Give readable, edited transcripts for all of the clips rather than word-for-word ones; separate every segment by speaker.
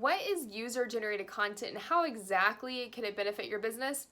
Speaker 1: What is user-generated content and how exactly can it benefit your business?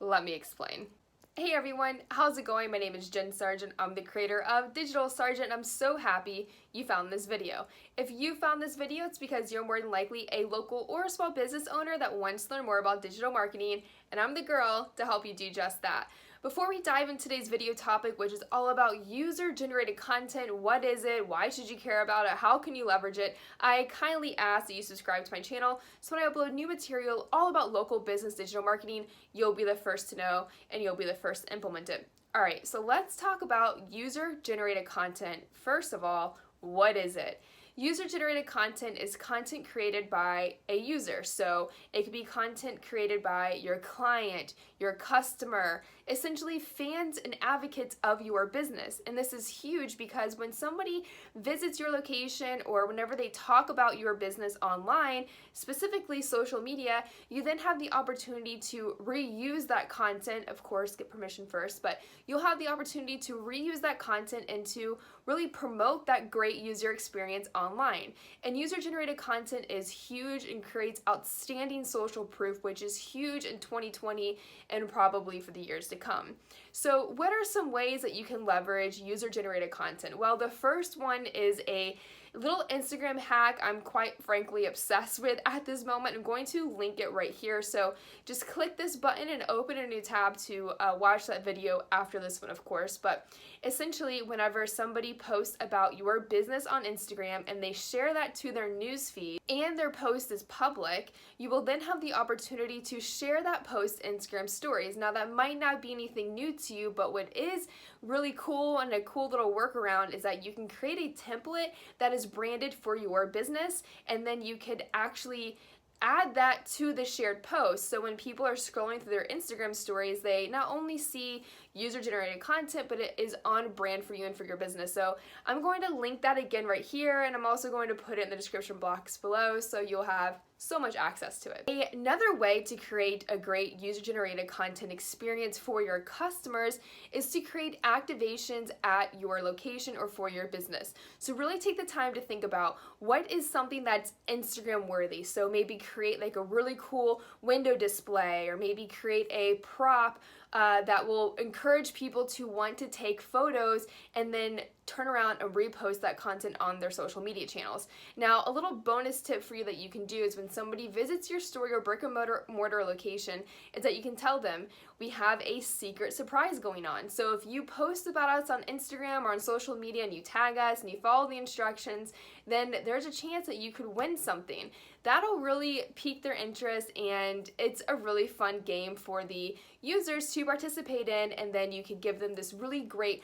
Speaker 1: Let me explain. Hey everyone, how's it going? My name is Jen Sargeant. I'm the creator of Digital Sargeant and I'm so happy you found this video. If you found this video, it's because you're more than likely a local or a small business owner that wants to learn more about digital marketing, and I'm the girl to help you do just that. Before we dive into today's video topic, which is all about user-generated content, what is it, why should you care about it, how can you leverage it, I kindly ask that you subscribe to my channel so when I upload new material all about local business digital marketing, you'll be the first to know and you'll be the first to implement it. Alright, so let's talk about user-generated content. First of all, what is it? User-generated content is content created by a user. So it could be content created by your client, your customer, essentially fans and advocates of your business. And this is huge because when somebody visits your location or whenever they talk about your business online, specifically social media, you then have the opportunity to reuse that content. Of course, get permission first, but you'll have the opportunity to reuse that content and to really promote that great user experience online. And user-generated content is huge and creates outstanding social proof, which is huge in 2020 and probably for the years to come. So what are some ways that you can leverage user-generated content? Well, the first one is a little Instagram hack I'm quite frankly obsessed with at this moment. I'm going to link it right here. So just click this button and open a new tab to watch that video after this one, of course. But essentially, whenever somebody posts about your business on Instagram and they share that to their newsfeed and their post is public, you will then have the opportunity to share that post in Instagram stories. Now that might not be anything new to you, but what is really cool and a cool little workaround is that you can create a template that is branded for your business, and then you could actually add that to the shared post. So when people are scrolling through their Instagram stories, they not only see user-generated content, but it is on brand for you and for your business. So I'm going to link that again right here, and I'm also going to put it in the description box below so you'll have so much access to it. Another way to create a great user-generated content experience for your customers is to create activations at your location or for your business. So really take the time to think about what is something that's Instagram worthy. So maybe create like a really cool window display, or maybe create a prop that will encourage people to want to take photos and then turn around and repost that content on their social media channels. Now, a little bonus tip for you that you can do is when somebody visits your store, your brick and mortar location, is that you can tell them, we have a secret surprise going on. So if you post about us on Instagram or on social media and you tag us and you follow the instructions, then there's a chance that you could win something. That'll really pique their interest, and it's a really fun game for the users to participate in, and then you can give them this really great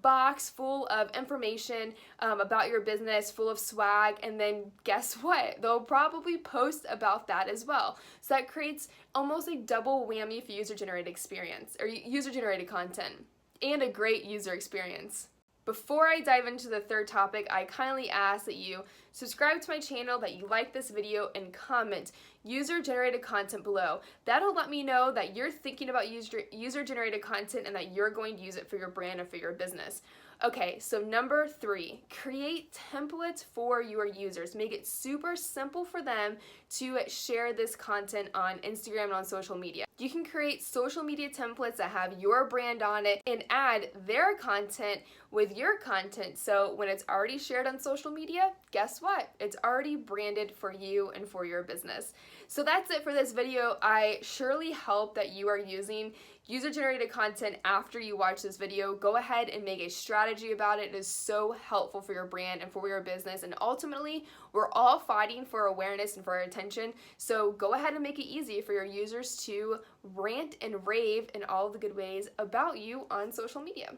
Speaker 1: box full of information about your business, full of swag, and then guess what? They'll probably post about that as well. So that creates almost a double whammy for user-generated experience, or user-generated content, and a great user experience. Before I dive into the third topic, I kindly ask that you subscribe to my channel, that you like this video, and comment user-generated content below. That'll let me know that you're thinking about user-generated content and that you're going to use it for your brand and for your business. Okay, so number 3, create templates for your users. Make it super simple for them to share this content on Instagram and on social media. You can create social media templates that have your brand on it and add their content with your content. So when it's already shared on social media, guess what? It's already branded for you and for your business. So that's it for this video. I surely hope that you are using user-generated content after you watch this video. Go ahead and make a strategy about it. It is so helpful for your brand and for your business, and ultimately we're all fighting for awareness and for our attention. So go ahead and make it easy for your users to rant and rave in all the good ways about you on social media.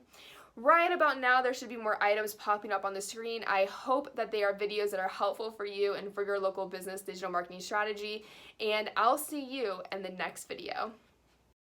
Speaker 1: Right about now, there should be more items popping up on the screen. I hope that they are videos that are helpful for you and for your local business digital marketing strategy, and I'll see you in the next video.